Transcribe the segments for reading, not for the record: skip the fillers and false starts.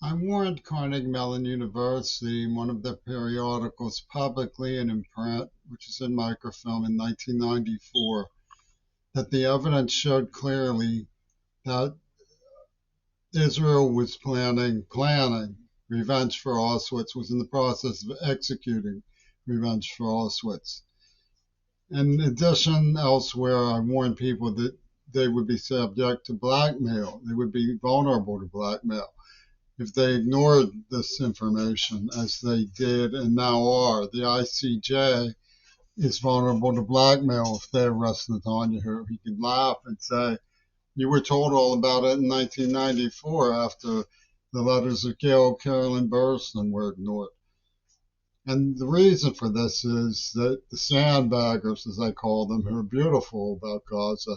I warned Carnegie Mellon University in one of their periodicals publicly and in print, which is in microfilm in 1994, that the evidence showed clearly that Israel was planning revenge for Auschwitz, was in the process of executing revenge for Auschwitz. In addition, elsewhere, I warned people that they would be subject to blackmail. They would be vulnerable to blackmail if they ignored this information, as they did and now are. The ICJ is vulnerable to blackmail if they arrest Netanyahu. He could laugh and say, you were told all about it in 1994 after the letters of Gail, Carolyn Burston were ignored. And the reason for this is that the sandbaggers, as I call them, who are beautiful about Gaza,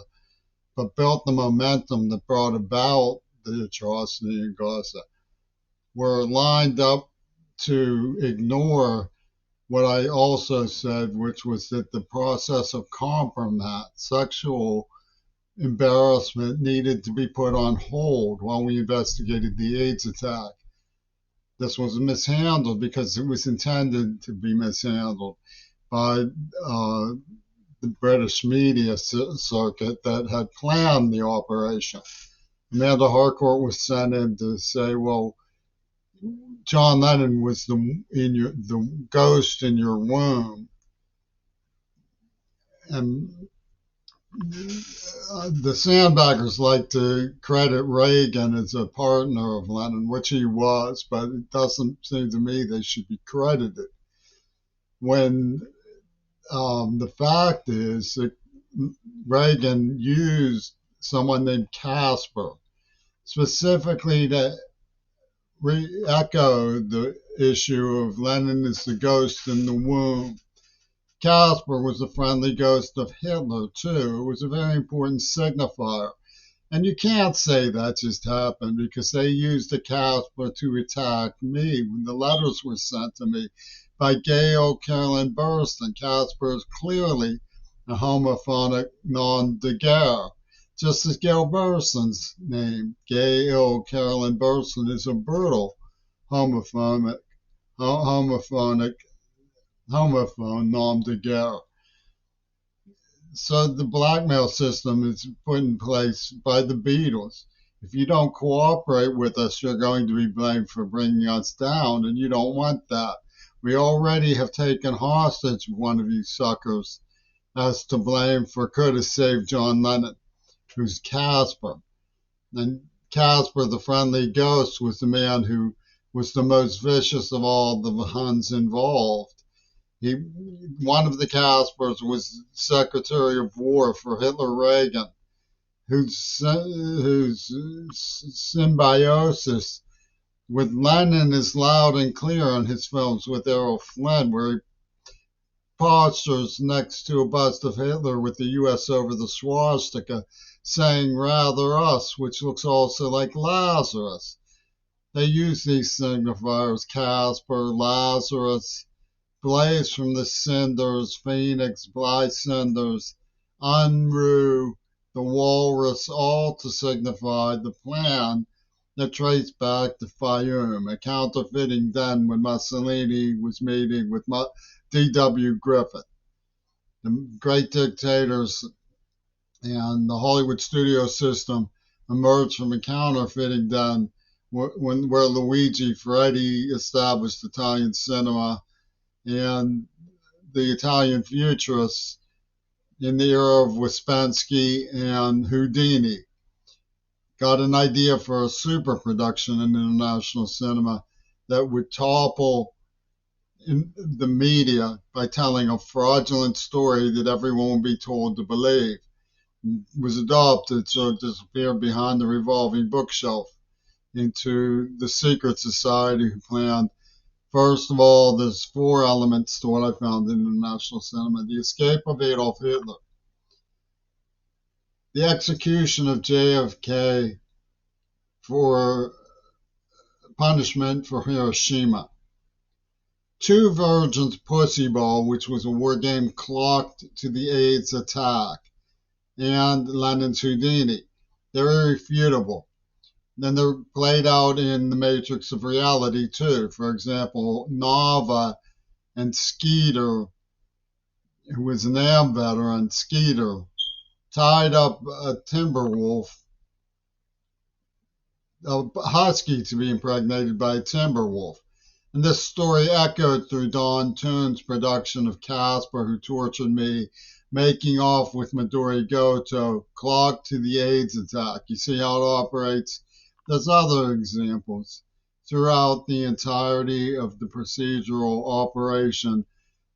but built the momentum that brought about the atrocity in Gaza, were lined up to ignore what I also said, which was that the process of compromise, sexual embarrassment, needed to be put on hold while we investigated the AIDS attack. This was mishandled because it was intended to be mishandled by the British media circuit that had planned the operation. Amanda Harcourt was sent in to say, well, John Lennon was the ghost in your womb. And the sandbaggers like to credit Reagan as a partner of Lennon, which he was, but it doesn't seem to me they should be credited. When the fact is that Reagan used someone named Casper specifically to re-echo the issue of Lenin is the ghost in the womb. Casper was a friendly ghost of Hitler, too. It was a very important signifier. And you can't say that just happened because they used a Casper to attack me when the letters were sent to me by Gail, Carolyn Burston. Casper is clearly a homophonic nom de guerre, just as Gail Burston's name, Gail Carolyn Burston, is a brutal homophone nom de guerre. So the blackmail system is put in place by the Beatles. If you don't cooperate with us, you're going to be blamed for bringing us down, and you don't want that. We already have taken hostage one of you suckers as to blame for could have saved John Lennon, who's Casper. And Casper, the friendly ghost, was the man who was the most vicious of all the Huns involved. One of the Caspers was Secretary of War for Hitler Reagan, whose symbiosis with Lenin is loud and clear in his films with Errol Flynn, where he postures next to a bust of Hitler with the U.S. over the swastika, saying rather us, which looks also like Lazarus. They use these signifiers, Casper, Lazarus, Blaze from the cinders, Phoenix, Blyscinders, Unruh, the Walrus, all to signify the plan that traced back to Fayum, a counterfeiting den when Mussolini was meeting with D.W. Griffith. The great dictators and the Hollywood studio system emerged from a counterfeiting den where Luigi Ferretti established Italian cinema, and the Italian futurists in the era of Ouspensky and Houdini got an idea for a super production in international cinema that would topple in the media by telling a fraudulent story that everyone would be told to believe. It was adopted, so it disappeared behind the revolving bookshelf into the secret society who planned. First of all, there's 4 elements to what I found in international cinema. The escape of Adolf Hitler, the execution of JFK for punishment for Hiroshima, Two Virgins Pussy Ball, which was a war game clocked to the AIDS attack, and Lenin's Houdini. They're irrefutable. then they're played out in the matrix of reality too. For example, Nava and Skeeter, who was an AM veteran, Skeeter, tied up a timber wolf, a husky, to be impregnated by a timber wolf. And this story echoed through Don Toon's production of Casper, Who Tortured Me, making off with Midori Goto, clocked to the AIDS attack. You see how it operates? There's other examples throughout the entirety of the procedural operation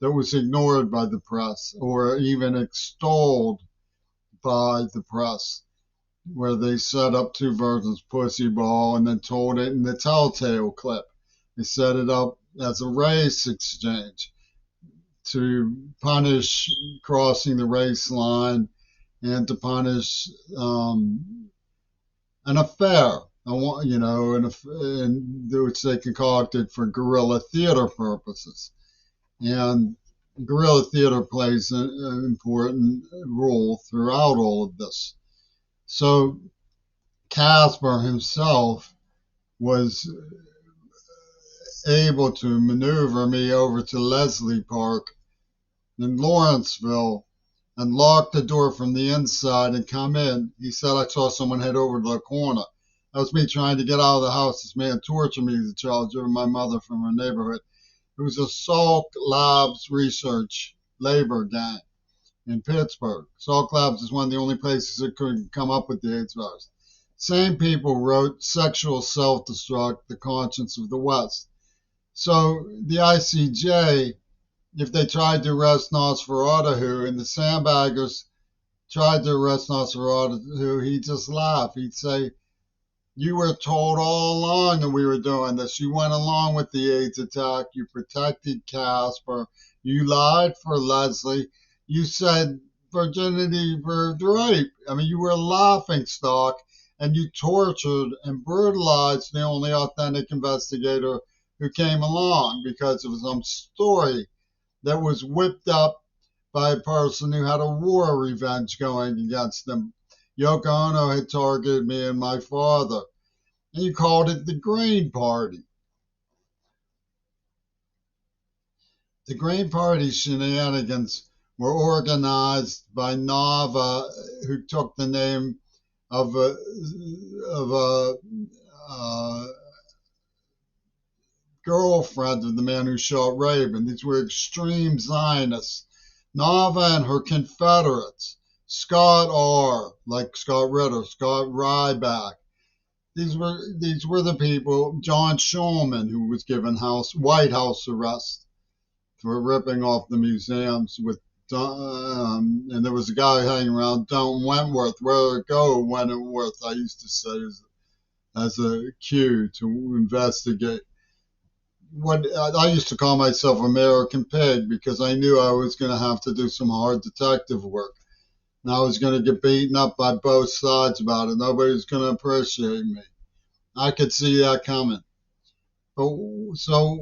that was ignored by the press or even extolled by the press, where they set up two versions, Pussy Ball, and then told it in the Telltale clip. They set it up as a race exchange to punish crossing the race line and to punish an affair, and which they concocted for guerrilla theater purposes. And guerrilla theater plays an important role throughout all of this. So Casper himself was able to maneuver me over to Leslie Park in Lawrenceville and lock the door from the inside and come in. He said I saw someone head over to the corner. That was me trying to get out of the house. This man tortured me as a child, driven my mother from her neighborhood. It was a Salk Labs research labor gang in Pittsburgh. Salk Labs is one of the only places that could come up with the AIDS virus. Same people wrote Sexual Self-Destruct, The Conscience of the West. So the ICJ, if they tried to arrest Nosferatu and the sandbaggers tried to arrest Nosferatu, he'd just laugh. He'd say, you were told all along that we were doing this. You went along with the AIDS attack. You protected Casper. You lied for Leslie. You said virginity for rape. I mean, you were a laughing stock, and you tortured and brutalized the only authentic investigator who came along because of some story that was whipped up by a person who had a war revenge going against them. Yoko Ono had targeted me and my father, and you called it the Green Party. The Green Party shenanigans were organized by Nava, who took the name of a girlfriend of the man who shot Reagan. These were extreme Zionists. Nava and her Confederates, Scott R., like Scott Ritter, Scott Ryback. These were the people. John Schulman, who was given White House arrest for ripping off the museums with, and there was a guy hanging around, Don't Wentworth, where it go, Wentworth, I used to say as a cue to investigate. What I used to call myself American Pig because I knew I was going to have to do some hard detective work. And I was going to get beaten up by both sides about it. Nobody was going to appreciate me. I could see that coming. But so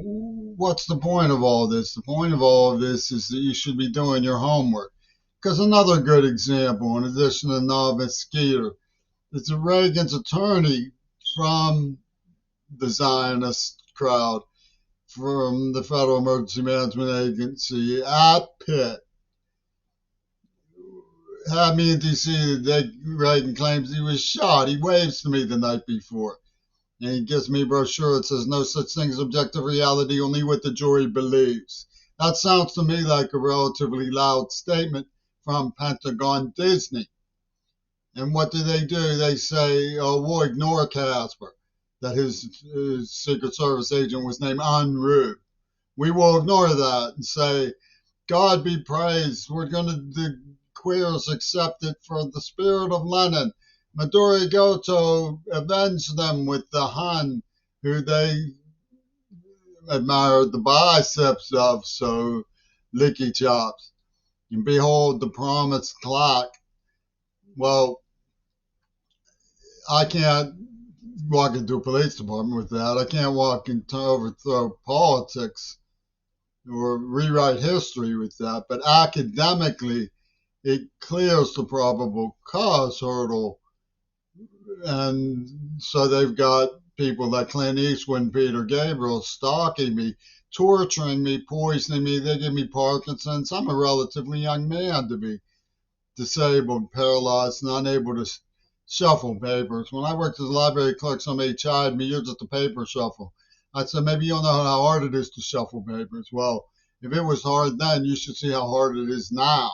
what's the point of all this? The point of all of this is that you should be doing your homework. Because another good example, in addition to Novice Skeeter, is that Reagan's attorney from the Zionist crowd, from the Federal Emergency Management Agency at Pitt, had me in D.C. the day Reagan claims he was shot. He waves to me the night before. And he gives me a brochure that says no such thing as objective reality, only what the jury believes. That sounds to me like a relatively loud statement from Pentagon Disney. And what do? They say, oh, we'll ignore Casper, that his Secret Service agent was named Enru. We will ignore that and say, God be praised. We're going to, the queers accept it for the spirit of Lenin. Midori Goto avenged them with the Hun, who they admired the biceps of, so licky chops. And behold the promised clock. Well, I can't walk into a police department with that. I can't walk into overthrow politics or rewrite history with that. But academically, it clears the probable cause hurdle And so they've got people like Clint Eastwood and Peter Gabriel stalking me, torturing me, poisoning me. They give me Parkinson's. I'm a relatively young man to be disabled, paralyzed, and unable to shuffle papers. When I worked as a library clerk, somebody chided me, "You're just a paper shuffle." I said, "Maybe you don't know how hard it is to shuffle papers." Well, if it was hard then, you should see how hard it is now.